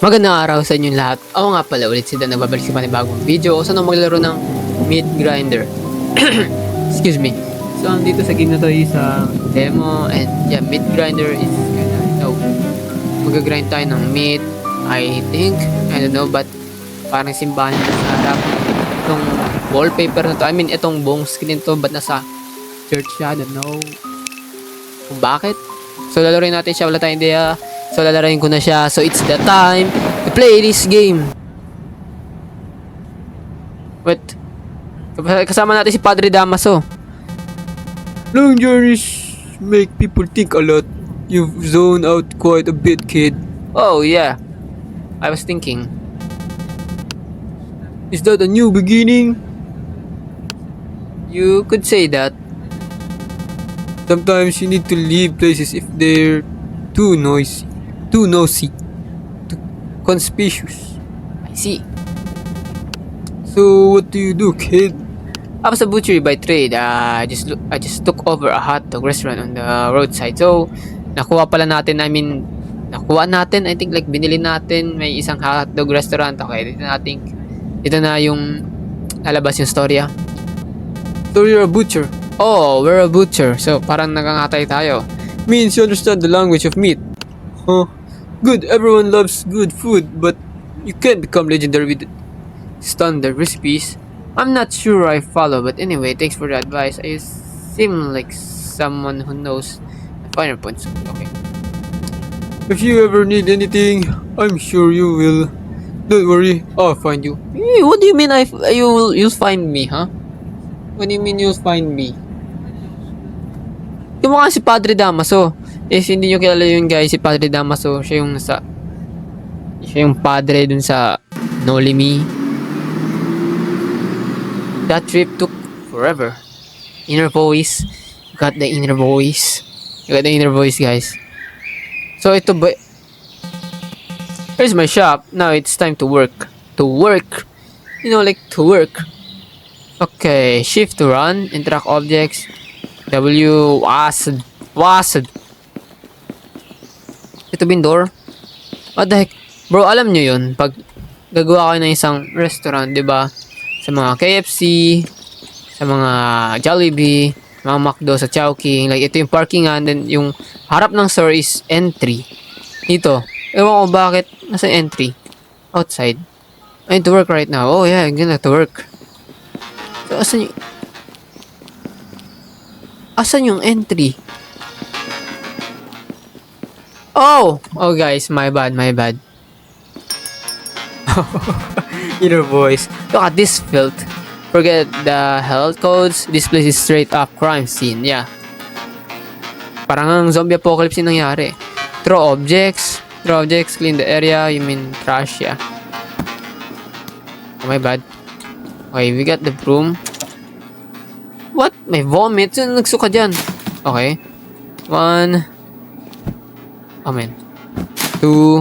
Magandang araw sa inyong lahat. Ako nga pala ulit si Dan, nagbabalik sa panibagong video. Saan maglaro ng Meat Grinder. Excuse me. So, dito sa game na to is demo, and yeah, Meat Grinder is mag-grind tayo ng meat. I think, I don't know, but parang simbahan na sa harap. Itong wallpaper na to, I mean, itong buong screen to, but nasa church siya, I don't know kung bakit. So, lalaroin natin siya, wala tayong idea. So, lalaroin ko na siya. So, it's the time to play this game. Wait. Kasama natin si Padre Damaso. Long journeys make people think a lot. You've zoned out quite a bit, kid. Oh, yeah. I was thinking. Is that a new beginning? You could say that. Sometimes you need to leave places if they're too nosy, too conspicuous. I see. So what do you do, kid? I was a butcher by trade. I just took over a hot dog restaurant on the roadside. So nakuha natin. I think like binili natin may isang hot dog restaurant. Okay, dito na yung lalabas yung storya. So you're a butcher. Oh, we're a butcher. So parang nagangatay tayo. Means you understand the language of meat. Huh? Good, everyone loves good food, but you can't become legendary with standard recipes. I'm not sure I follow, but anyway, thanks for the advice. I seem like someone who knows the finer points. Okay. If you ever need anything, I'm sure you will. Don't worry, I'll find you. Hey, what do you mean you'll find me, huh? What do you mean you'll find me? Yung mga si Padre Damaso. If hindi nyo kilala yun guys, si Padre Damaso, siya yung padre dun sa Nolimi. That trip took forever. Inner voice. Got the inner voice. You got the inner voice, guys. So ito ba? Here's my shop. Now it's time to work. To work. You know, like to work. Okay, shift to run. Interact objects. W, wasad. Ito bin door. What the heck? Bro, alam nyo yun, pag gagawa kayo ng isang restaurant, di ba? Sa mga KFC, sa mga Jollibee, mga McDo, sa Chowking, like ito yung parkingan, then yung harap ng store is entry. Dito, ewan ko bakit, nasa entry? Outside. I need to work right now. Oh yeah, I'm gonna to work. So, asan yung entry? Oh guys, my bad. Inner voice. Look at this filth. Forget the health codes. This place is straight up crime scene. Yeah. Parang ang zombie apocalypse yung nangyari. Throw objects, clean the area. You mean trash, yeah. Oh, my bad. Okay, we got the broom. What? May vomit? Sino nagsuka dyan? Okay. 1. Oh, man. 2.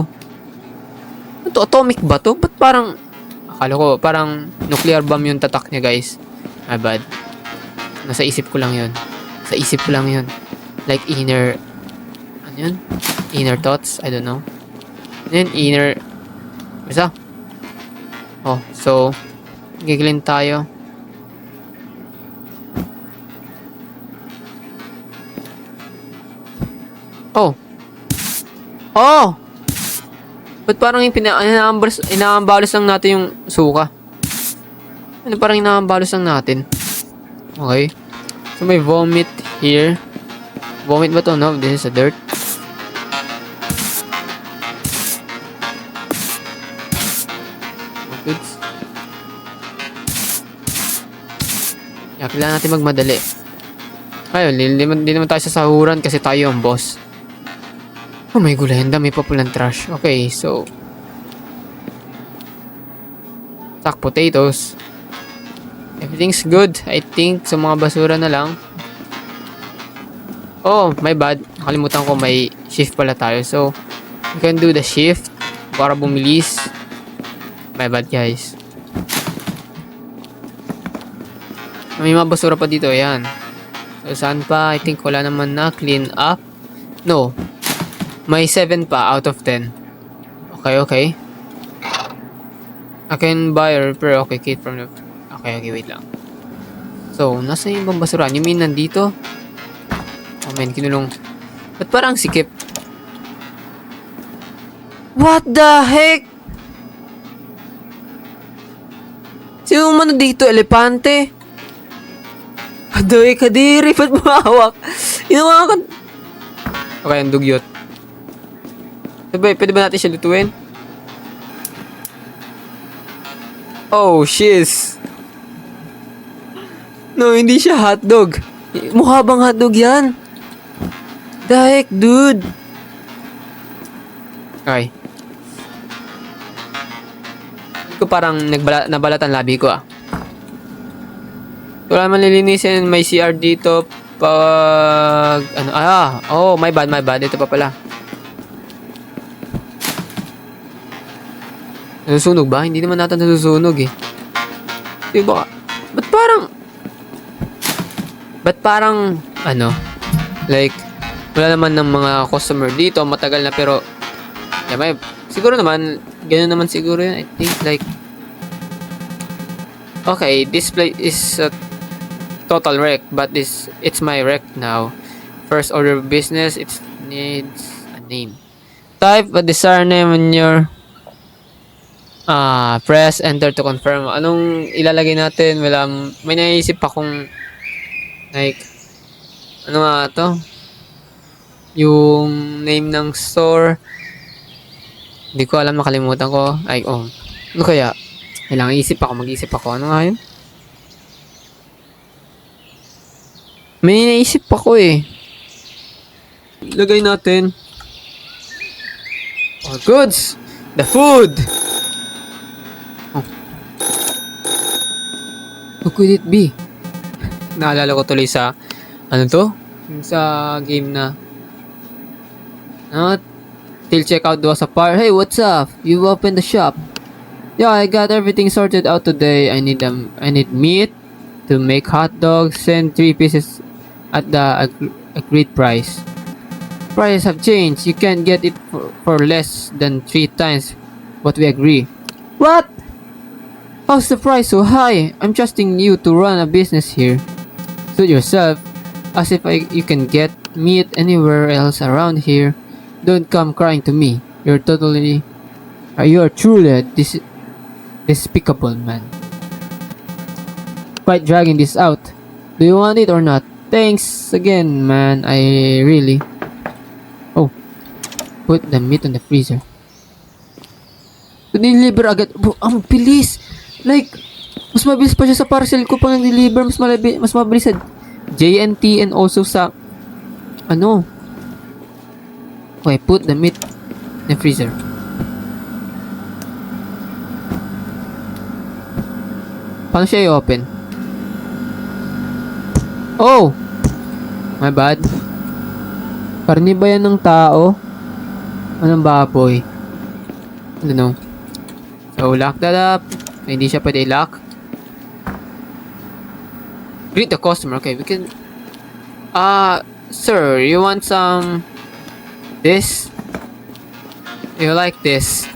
Ito, atomic ba to? Ba't parang... Akala ko, parang nuclear bomb yung tatak niya, guys. My bad. Nasa isip ko lang yun. Like inner... Ano yun? Inner thoughts? I don't know. Then, inner... Basta. Oh, so... Giglin tayo. Oh! Ba't parang yung inaambalos lang natin yung suka? Ano parang inaambalos lang natin? Okay. So may vomit here. Vomit ba to? No, this is a dirt. Goods. Yeah, kailangan natin magmadali. Ayun, hindi naman tayo sasahuran kasi tayo ang boss. Oh my gulenda, may papulang trash. Okay, so sack potatoes. Everything's good, I think. So mga basura na lang. Oh, my bad. Nakalimutan ko may shift pala tayo. So, we can do the shift para bumilis. My bad, guys. May mga basura pa dito, ayan. So, saan pa? I think wala naman na. Clean up. No. May 7 pa out of 10. Okay, okay. I can buy or repair. Okay, kit from the... Okay, wait lang. So, nasa yung ibang basurahan? You mean nandito? Oh man, kinulong. Ba't parang sikip? What the heck? Sino man dito? Elepante? Adoy, kadiri. Ba't mahawak? Inawa ka... Okay, ang dugyot. Pwede ba natin siya lutuin? Oh, shiz. No, hindi siya hotdog. Mukha bang hotdog yan? The heck, dude? Okay. Ko parang nabalatan labi ko ah. Wala man lilinisin. May CR dito. Pag... Ano? Oh, my bad. Ito pa pala. Nasusunog ba? Hindi naman natin nasusunog eh. Diba? Ba't parang... Ano? Like... Wala naman ng mga customer dito. Matagal na pero... Yeah, siguro naman... Ganun naman siguro yun. I think like... Okay, this place is a total wreck, but it's my wreck now. First order of business, it needs a name. Type a desired name on your press enter to confirm. Anong ilalagay natin? May naisip akong like ano nga to? Yung name ng store. Hindi ko alam, nakalimutan ko. Ano kaya? Kailangan mag-isip ako. Ano nga yun? May naisip ako eh. Lagay natin. Oh, goods! The food! Oh. Who could it be? Naalala ko tuloy sa, ano to? Sa game na, till checkout was apart. Hey, what's up? You opened the shop. Yeah, I got everything sorted out today. I need meat to make hot dogs. Send 3 pieces at the agreed price. Prices have changed. You can't get it for less than 3 times what we agree. What? How's the price so high? I'm trusting you to run a business here. Suit yourself. As if you can get meat anywhere else around here. Don't come crying to me. You are truly a despicable man. Quite dragging this out. Do you want it or not? Thanks again, man. I really... Oh. Put the meat on the freezer. Deliver agad. Bro, ang bilis. Like, mas mabilis pa siya sa parcel ko pang deliver. Mas mabilis sa JNT and also sa... Ano? Okay, put the meat in the freezer. Paano siya i-open? Oh! My bad. Karni ba yan ng tao? Anong baboy? I don't know. So, lock that up. Hindi siya pwede i-lock. Greet the customer. Okay, we can... sir, you want some... This? You like this?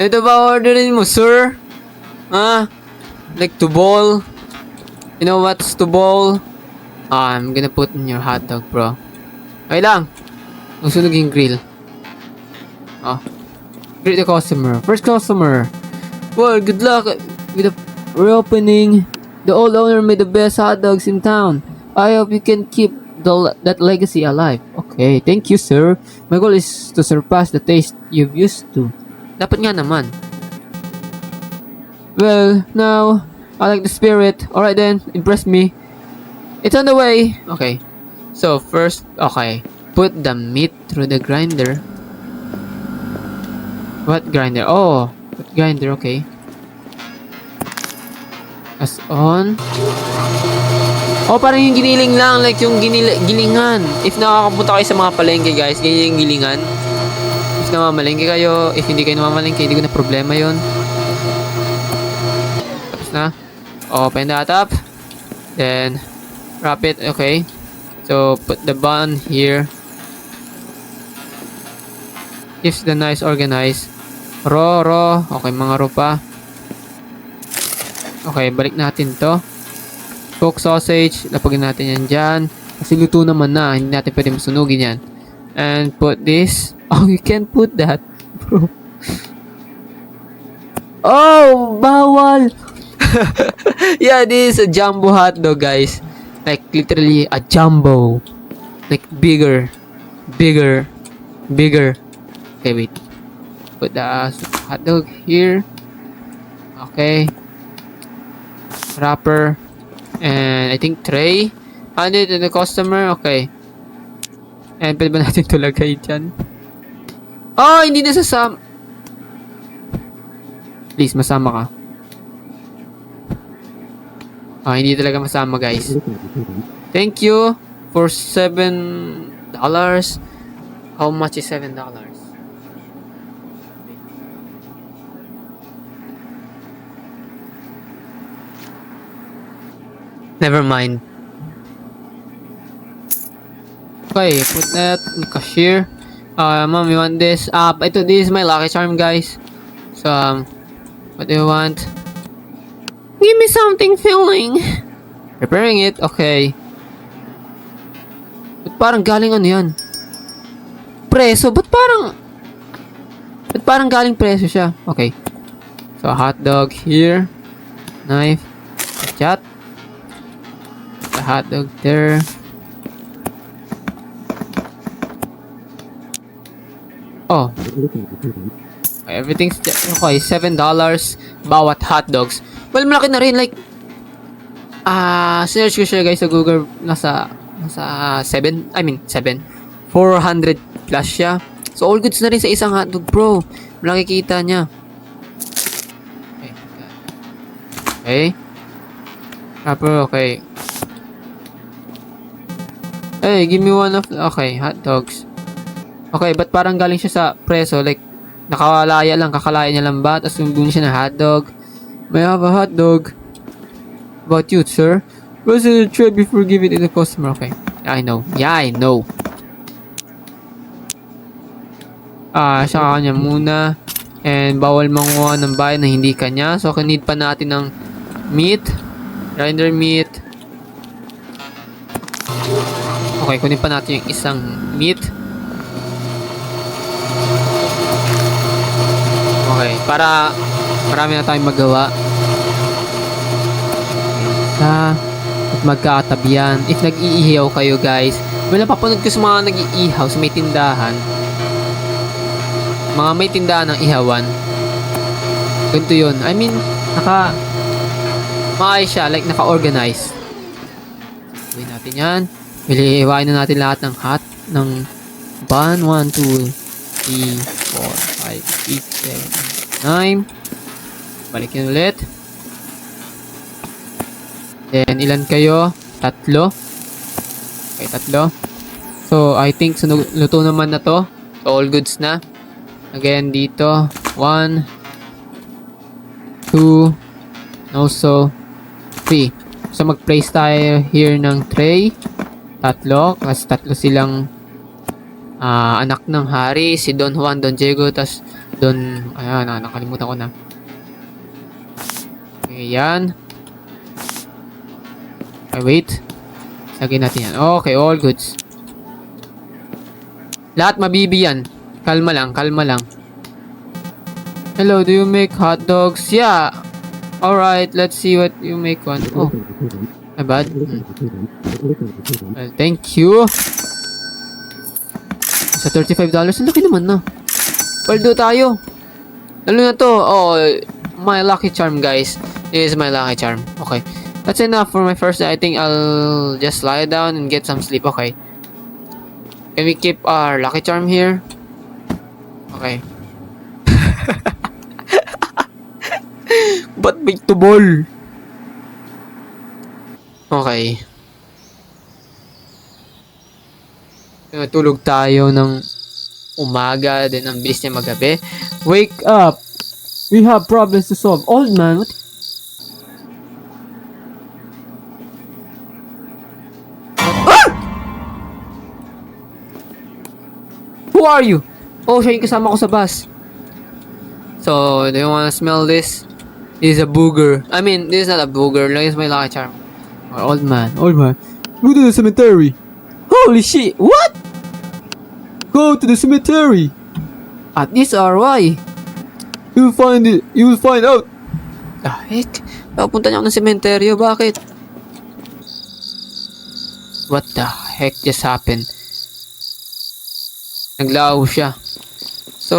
Ito ba orderin mo, sir? Like to bowl? You know what's to bowl? I'm gonna put in your hot dog, bro. Okay lang. Susunog yung grill. Greet the customer. First customer. Well, good luck with the reopening. The old owner made the best hot dogs in town. I hope you can keep that legacy alive. Okay, thank you, sir. My goal is to surpass the taste you've used to. Dapat nga naman. Well, now, I like the spirit. Alright then, impress me. It's on the way. Okay. So, first, okay. Put the meat through the grinder. What grinder? Oh, what grinder? Okay. As on. Oh, parang yung giniling lang. Like yung gilingan. If nakakapunta kayo sa mga palengke, guys, ganyan yung gilingan. If namamalengke kayo, if hindi kayo namamalengke, hindi ko na problema yun. Tapos na. Open that up. Then, wrap it. Okay. So, put the bun here. Keeps the nice organized. Raw. Okay, mga raw pa. Okay, balik natin to. Coke sausage. Lapagin natin yan dyan. Kasi luto naman na. Hindi natin pwede masunugin yan. And put this. Oh, you can't put that. Bro. Oh, bawal. Yeah, this is a jumbo hotdog, guys. Like, literally, a jumbo. Like, bigger. Okay, wait. Put the hotdog here. Okay. Wrapper. And I think tray. Hand it to the customer. Okay. And pwede ba natin ito lagay dyan? Oh, hindi nasasama. Please, masama ka. Ah, hindi talaga masama, guys. Thank you for $7. How much is $7? Never mind. Okay, put that in cashier. Mom, you want this? This is my Lucky Charm, guys. So, what do you want? Give me something filling. Preparing it. Okay. Ba't parang galing ano yan? Preso? Ba't parang galing preso siya? Okay. So, hot dog here. Knife. Chat. The hot dog there. Oh. Everything's okay. $7 bawat hot dogs. Well, malaki na rin. Like, search ko siya, guys, sa Google. Nasa 7. I mean, 7. 400 plus siya. So, all goods na rin sa isang hotdog, bro. Malaki kita niya. Okay. Okay. Hey, give me one of... Okay, hot dogs. Okay, but parang galing siya sa preso. Like, kakalaya niya lang ba? Tapos bumili siya ng hotdog. May I have a hotdog? About you, sir? Was it a tray before giving it to the customer? Okay. I know. Yeah, I know. Siya kanya muna. And bawal manguha ng bayan na hindi kanya. So, need pa natin ng meat. Grinder meat. Okay, kunin pa natin yung isang meat. Okay, para marami na tayong magawa. At magkakatabihan. If nag-iihaw kayo, guys, well, napapanood ko sa mga nag-iihaw sa may tindahan. Mga may tindahan ng ihawan. Ganito yun. I mean, maayos siya. Like, naka-organize. Gawin natin yan. Ihiwain na natin lahat ng ban. 1, 2, 3, 4, 5, 6, 7, 9. Balikin ulit. Then, ilan kayo? 3. Okay, 3. So, I think luto naman na to. So, all goods na. Again, dito. 1, 2, also 3. So, mag-place tayo here ng tray. 3. Kasi 3 silang anak ng hari. Si Don Juan, Don Diego, tas ayan, nakalimutan ko na. Okay, yan. Okay, wait. Sagay natin yan. Okay, all goods. Lahat mabibi yan. Kalma lang. Hello, do you make hot dogs? Yeah. Alright, let's see what you make one. Oh. My bad. Well, thank you. Sa $35, ang laki naman na. Paldo tayo. Lalo na to. Oh, my lucky charm, guys. This is my lucky charm. Okay. That's enough for my first day. I think I'll just lie down and get some sleep. Okay. Can we keep our lucky charm here? Okay. Ba't may tubol? Okay. Tulog tayo ng umaga, then ang bilis niya magabi. Wake up! We have problems to solve. Old man, what? Ah! Who are you? Oh, siya yung kasama ko sa bus. So, do you wanna smell this? This is a booger. I mean, this is not a booger. Look, it's my lucky charm. Old man. Old man, go to the cemetery. Holy shit! What? Go to the cemetery. At this hour, why? You will find it. You will find out. The heck? Papunta niya ako ng sementeryo. Bakit? What the heck just happened? Naglaho siya. So,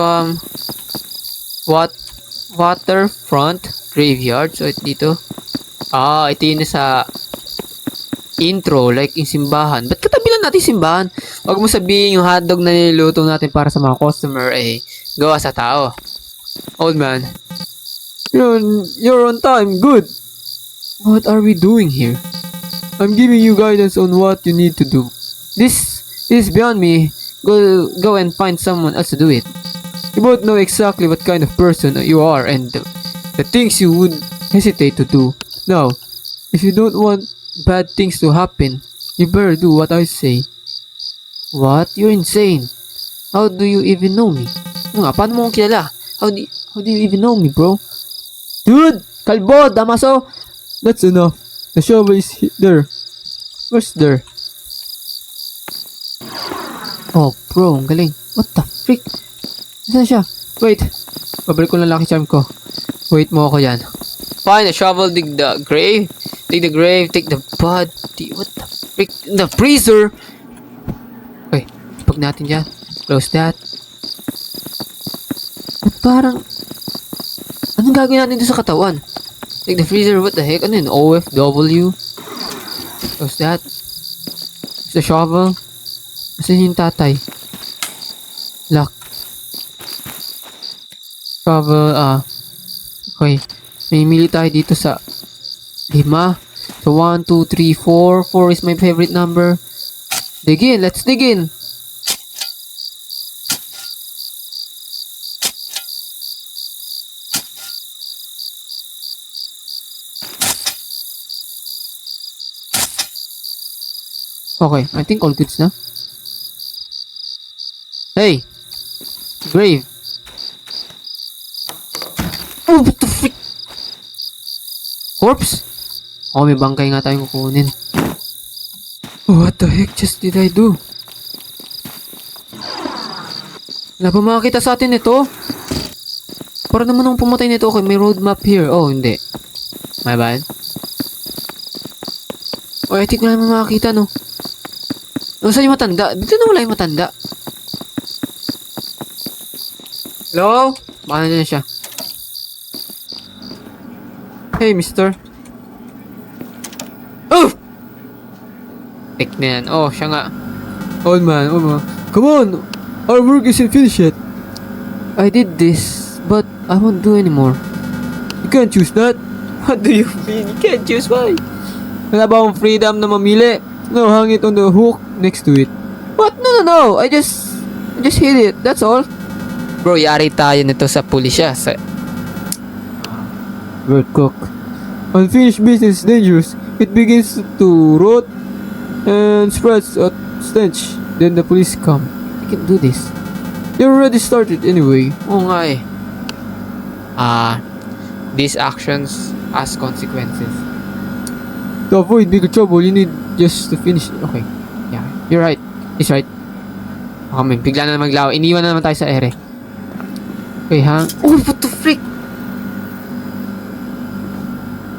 what? Waterfront graveyard. So, dito. Ito yun sa intro, like yung simbahan. Ba't katabi lang natin yung simbahan? Huwag mo sabihin yung hotdog na niluluto natin para sa mga customer gawa sa tao. Old man. You're on time. Good. What are we doing here? I'm giving you guidance on what you need to do. This is beyond me. Go and find someone else to do it. You both know exactly what kind of person you are and the things you would hesitate to do. Now, if you don't want bad things to happen, you better do what I say. What? You're insane. How do you even know me? Ano nga, paano mo akong kilala? How do you even know me, bro? Dude, Kalbo, Damaso! that's enough. The shovel is there. Where's there? Oh, bro, ang galing. What the frick? Saan siya? Wait. Babalik ko lang lucky charm ko. Wait mo ako yan. Find a shovel, dig the grave. Dig the grave, take the body. What the frick? The freezer! Okay, pag natin dyan. Close that. At parang... Anong gagawin natin dito sa katawan? Take the freezer, what the heck? Ano yun? OFW? Close that. The shovel. Asan yung tatay? Lock. Shovel, okay. May mili tayo dito sa 5. So, 1, 2, 3, 4. 4 is my favorite number. Dig in. Let's dig in. Okay, I think all goods na. Hey! Grave! Oh, what the frick? Corpse? Oh, may bangkay nga tayong kukunin. What the heck just did I do? Wala ba makakita sa atin ito? Para naman akong pumatay nito. Okay, may roadmap here. Oh, hindi. My bad. Oh, I think wala naman makakita, no? Oh, saan yung matanda? Dito na wala yung matanda. Hello? Baka na siya. Hey, mister. Oh! Pick na yan. Oh, siya nga. Old man. Come on! Our work isn't finished yet. I did this, but I won't do anymore. You can't choose that. What do you mean? You can't choose why? Wala ba akong freedom na mamili? No, hang it on the hook next to it. What? No. I just hit it. That's all. Bro, yari tayo nito sa pulisya. Word cook. Unfinished business is dangerous. It begins to rot and spreads a stench. Then the police come. I can do this. You already started anyway. Oo nga eh. These actions has consequences. To avoid bigger trouble, you need just to finish. Okay. Yeah, you're right. He's right. Okay, bigla na maglaw. Iniwan na naman tayo sa ere. Okay, hang. Oh, what the frick?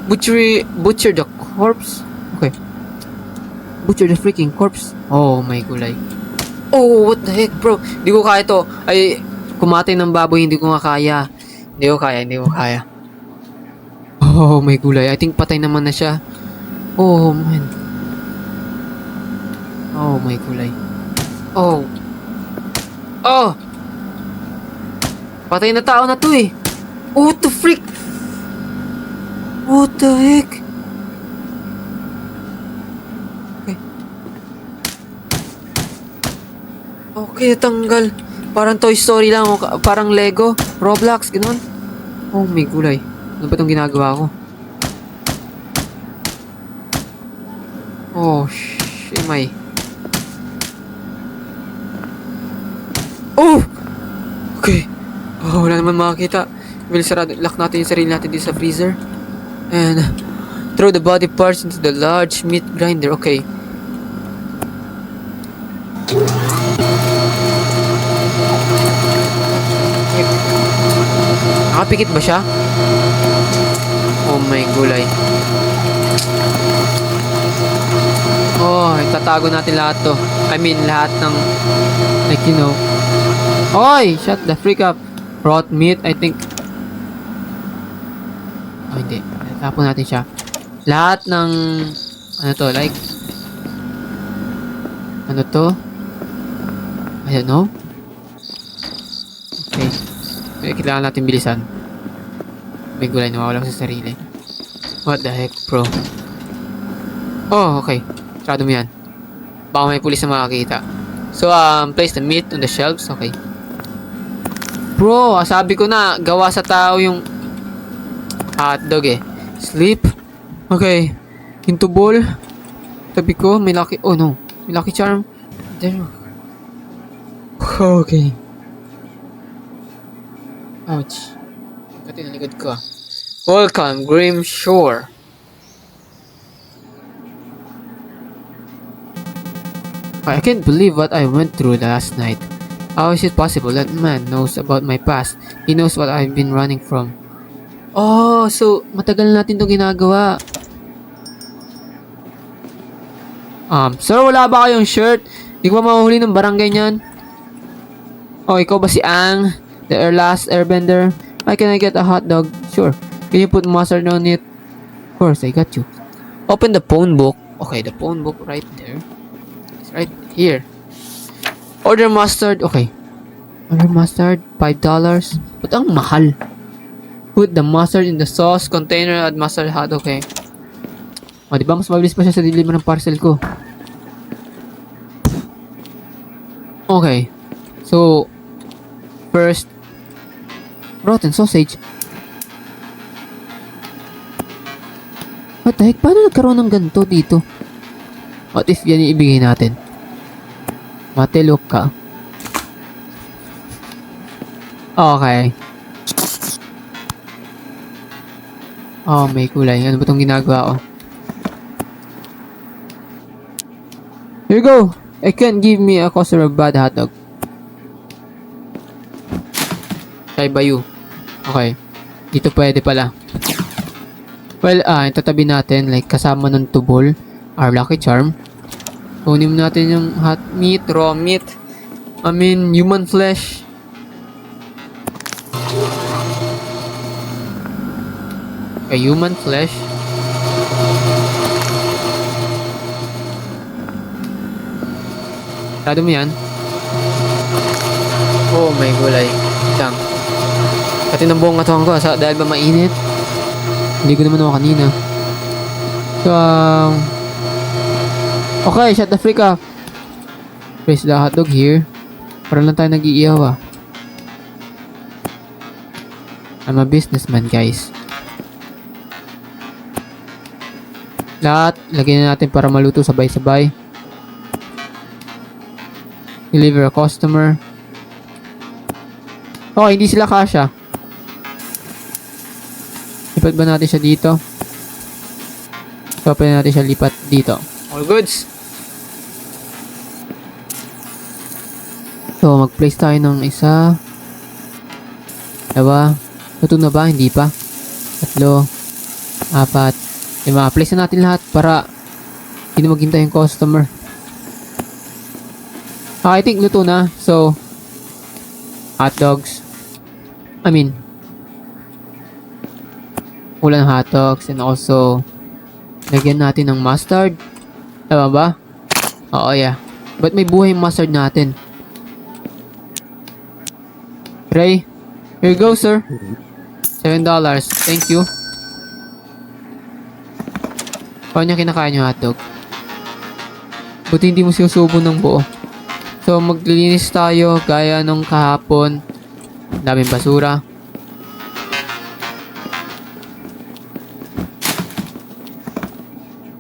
Butcher the corpse? Okay. Butcher the freaking corpse? Oh, my gulay. Oh, what the heck, bro? Hindi ko kaya to. Ay, kumatay ng baboy, hindi ko nga kaya. Hindi ko kaya. Oh, my gulay. I think patay naman na siya. Oh, man. Oh, my gulay. Oh. Patay na tao na to eh. Oh, what the freak? What the heck? Okay, tanggal. Parang Toy Story lang. Parang Lego. Roblox, ganun. Oh, may gulay. Ano ba itong ginagawa ko? Oh, shimay. Oh! Okay. Oh, wala naman makakita. Will sarado, lock natin yung sarili natin dito sa freezer. And throw the body parts into the large meat grinder. Okay. Nakapikit ba siya? Oh my gulay. Oh, itatago natin lahat to. I mean, lahat ng, like, you know. Oy! Shut the freak up. Raw meat, I think. Oh, hindi. Tapon natin siya. Lahat ng, ano to, like, ano to? I don't know. Okay. Kailangan natin bilisan. May gulay, nawawala ko sa sarili. What the heck, bro? Oh, okay. Sarado mo yan. Baka may pulis na makakita. So, place the meat on the shelves. Okay. Bro, sabi ko na, gawa sa tao yung hotdog eh. Sleep. Okay. Into bowl. Tabi ko, may lucky, oh no. May lucky charm. There. Okay. Ouch. Kati na likod ko. Welcome, Grim Shore. I can't believe what I went through last night. How is it possible that man knows about my past? He knows what I've been running from. Oh, so matagal natin 'to ginagawa. Sir, wala ba kayong shirt? Di ko ba mahuli ng barangay niyan? Oh, ikaw ba si Ang? The last airbender? Why can I get a hot dog? Sure. Can you put mustard on it? Of course, I got you. Open the phone book. Okay, the phone book right there. It's right here. Order mustard. Okay. Order mustard. $5. Ba't ang mahal? Put the mustard in the sauce container at mustard hot. Okay. O, diba? Mas mabilis pa siya sa deliver ng parcel ko. Okay. So, first, rotten sausage. What the heck? Paano nagkaroon ng ganito dito? What if yan yung ibigay natin? Matelok ka. Okay. Oh, may kulay. Ano ba itong ginagawa ko? Here you go. I can't give me a customer bad hotdog. Try ba you? Okay. Dito pwede pala. Well, itatabi natin like kasama ng tubol. Our lucky charm. Kunin natin yung hot meat, raw meat. I mean, human flesh. Okay, human flesh. Tado mo yan. Oh, may gulay. Isang. Pati ng buong katawan ko dahil ba mainit? Hindi ko naman ako kanina. So, okay, shut the freak up. Place the hotdog here. Para lang tayo nag-iiyaw ah. I'm a businessman, guys. Lahat, lagyan na natin para maluto sabay-sabay. Deliver a customer. Okay, hindi sila kasha. Lipat ba natin siya dito? So, pwede natin siya lipat dito. All goods. So, mag-place tayo ng isa. Dalawa. Luto na ba? Hindi pa. 3, 4, 5. Place na natin lahat para hindi maghintay yung customer. I think luto na. So, hot dogs. I mean, ulan hot dogs and also lagyan natin ng mustard. Tama ba? Oo, yeah. But may buhay yung mustard natin. Ray, here you go, sir. $7. Thank you. Paano niya kinakain yung hotdog? Buti hindi mo sinusubo ng buo. So, maglilinis tayo gaya nung kahapon. Daming basura.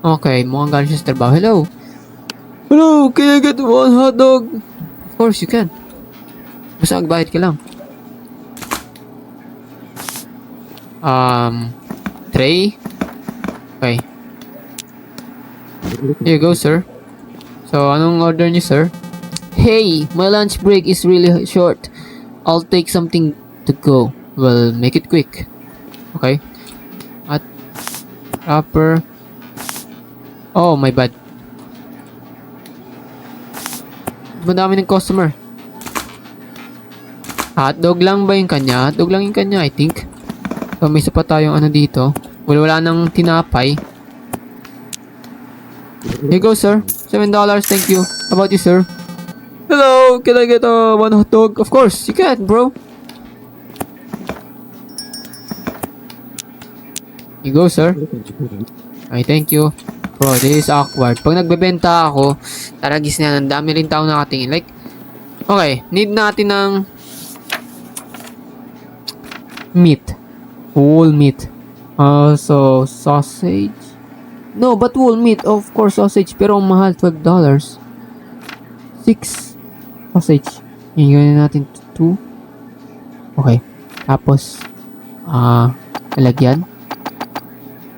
Okay, mukhang galing siya sa trabaho. Hello! Hello! Can I get one hot dog? Of course, you can. Basta magbayad ka lang. tray. Okay. Here you go, sir. So, anong order niyo, sir? Hey, my lunch break is really short. I'll take something to go. Well, make it quick. Okay. At wrapper. Oh, my bad. Madami ng customer. Hotdog lang ba yung kanya? Hotdog lang yung kanya, I think. So, may isa pa tayong ano dito. Wala nang tinapay. Here you go, sir. $7, thank you. How about you, sir? Hello, can I get one hot dog? Of course, you can, bro. You go, sir. Okay, thank you. Bro, this is awkward. Pag nagbebenta ako, taragis na, ang dami rin tao nakatingin. Like, okay, need natin ng meat. Whole meat. So, sausage. No, but whole meat. Of course, sausage. Pero ang mahal, $12. 6 sausage. Yung gawin natin 2. Okay. Tapos, lalagyan.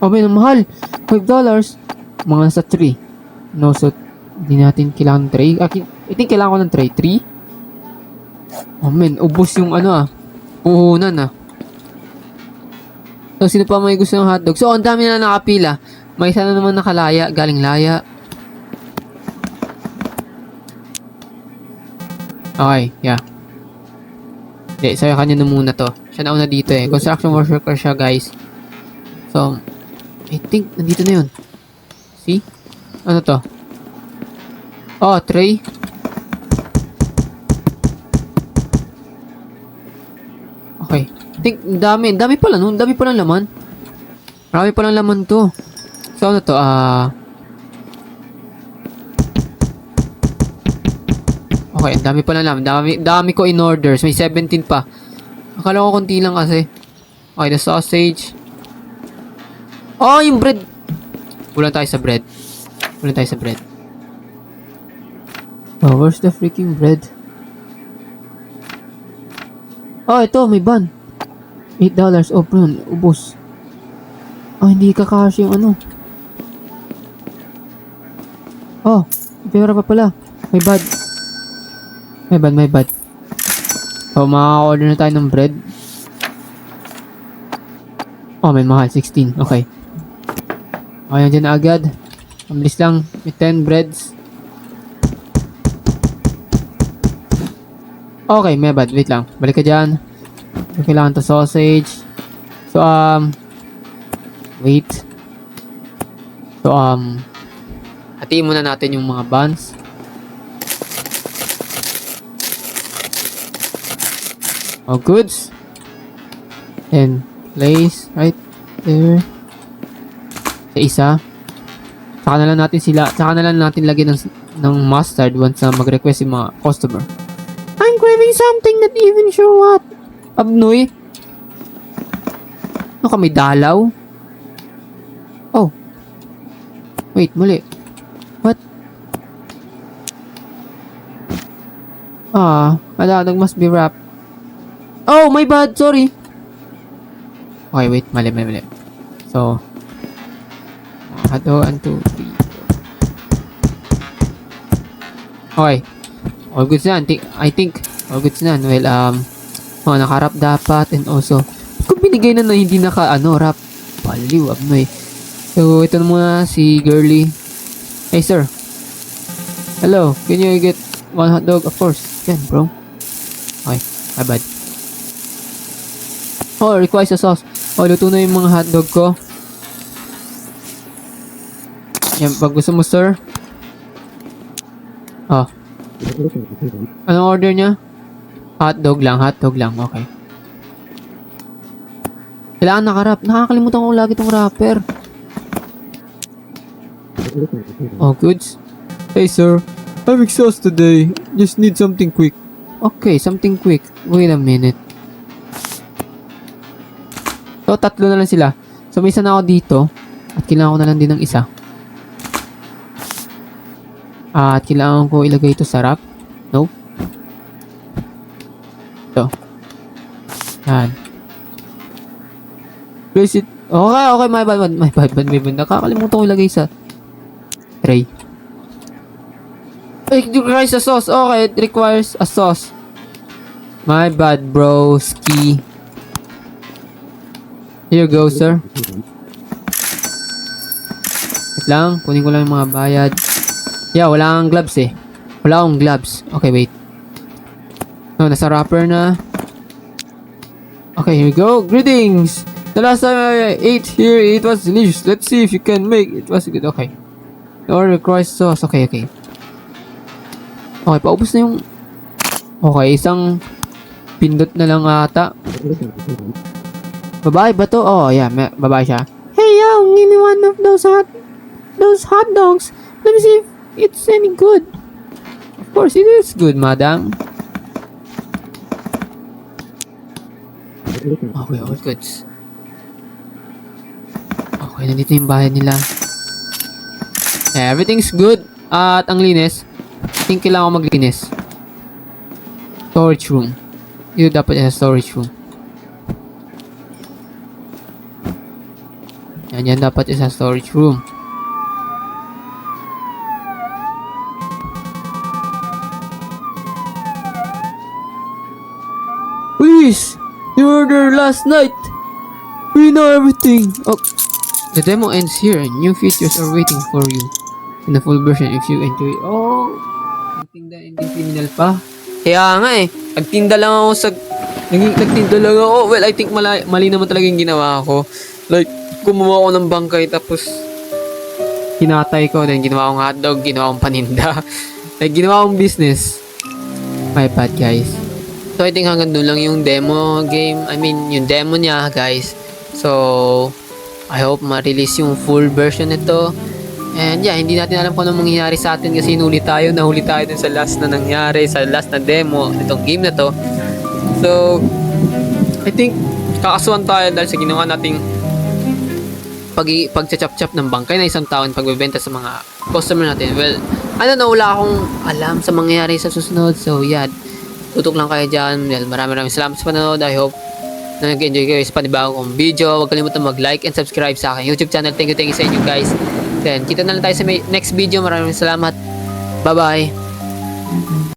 Oh, man, ang mahal. $5. Mga nasa 3. No, so, hindi natin kailangan ng tray. I think kailangan ko ng tray. 3. Oh, man, ubos yung puhunan. So, sino pa may gusto ng hotdog? So, ang dami na nakapila. May isa na naman nakalaya, galing laya. Okay, yeah. Hindi, sa'yo kanya na muna to. Siya na una dito eh. Construction worker siya, guys. So, I think, nandito na yun. See? Ano to? Oh, tray. Okay. I think, dami pala nun. Dami palang laman. Marami palang laman to. So, ano to? Okay, ang dami palang laman. Dami ko in orders. May 17 pa. Akala ko konti lang kasi. Okay, the sausage. Oh, yung bread. Kulang tayo sa bread. Oh, where's the freaking bread? Oh, ito, may bun. $8. Oh, bro, ubos. Oh, hindi kakasya yung ano. Oh, pera pa pala. My bad. Oh, makaka-order na tayo ng bread. Oh, may mahal. 16. Okay. Okay, nandiyan na agad. Ang bilis lang. May 10 breads. Okay, may bad. Wait lang. Balik ka dyan. So, kailangan to sausage. So, wait. So, hatiin muna natin yung mga buns. Oh, goods. And place right there. Sa isa. Saka na lang natin lagyan ng mustard once na mag-request yung mga customer. I'm craving something, not even sure what. Abnoy. Ano ka, may dalaw? Oh. Wait, mali. What? Maladog must be wrapped. Oh, my bad, sorry. Okay, wait, mali. So, hotdog, 1, 2, 3, 4. Okay. All goods na. I think all goods na. Well, nakarap dapat and also kung binigay na hindi naka-wrap. Baliw, abnoy. So, ito na muna si Girly. Hey, sir. Hello, can you get one hot dog? Of course. Yan, bro. Okay, my bad. Oh, requires a sauce. Oh, luto na yung mga hotdog ko. Yan, pag gusto mo, sir. Oh. Anong order niya? Hotdog lang. Okay. Kailangan nakarap. Nakakalimutan ko lagi tong wrapper. Oh, goods. Hey, sir. I'm exhausted today. Just need something quick. Okay, something quick. Wait a minute. So, 3 na lang sila. So, may isa na ako dito. At kailangan ko na lang din ng isa. At kailangan ko ilagay ito sa wrap. Nope. Ito. Yan. Place it. Okay, my bad. Nakakalimutan ko ilagay sa tray. It requires a sauce. Okay, it requires a sauce. My bad, broski. Here you go, sir. Wait lang, kunin ko lang yung mga bayad. Yeah, wala kang gloves eh. Wala akong gloves. Okay, wait. No, nasa wrapper na. Okay, here we go. Greetings! The last time I ate here, it was delicious. Let's see if you can make it. Was good. Okay. The order requires sauce. Okay. Okay, paubos na yung... Okay, isang pindot na lang ata. Babae ba to? Oh, yeah, babae siya. Hey, yo, give me one of those hot dogs. Let me see if it's any good. Of course, it is good, madam. Okay, all goods. Okay, nandito yung bahay nila. Yeah, everything's good. At ang linis. I think kailangan ko maglinis. Storage room. Ito dapat sa storage room. Yan dapat isa storage room. Please! You were there last night! We know everything! Oh, the demo ends here and new features are waiting for you. In the full version if you enjoy. Oh! Nagtinda ending criminal pa. Kaya nga eh. Nagtinda lang ako sa... Nagtinda lang ako. Well, I think mali naman talaga yung ginawa ko. Like, kumuha ako ng bangkay tapos hinatay ko. Then ginawa akong hotdog, ginawa akong paninda. Like, ginawa akong business. My bad, guys. So, I think hanggang doon lang yung demo game. I mean, yung demo niya, guys. So, I hope ma-release yung full version nito. And yeah, hindi natin alam kung anong mangyayari sa atin kasi nahuli tayo dun sa last na nangyari, sa last na demo nitong game na to. So, I think kakasuhan tayo dahil sa ginawa nating pagchachap-chap ng bangkay na isang taon pagbebenta sa mga customer natin. Well, I don't know, wala akong alam sa mangyayari sa susunod. So, yeah, tutok lang kayo dyan. Well, maraming salamat sa panonood. I hope na nag-enjoy kayo sa panibago kong video. Huwag kalimutan mag-like and subscribe sa aking YouTube channel. Thank you sa inyo guys. Then, kita na lang tayo sa next video. Maraming salamat. Bye-bye.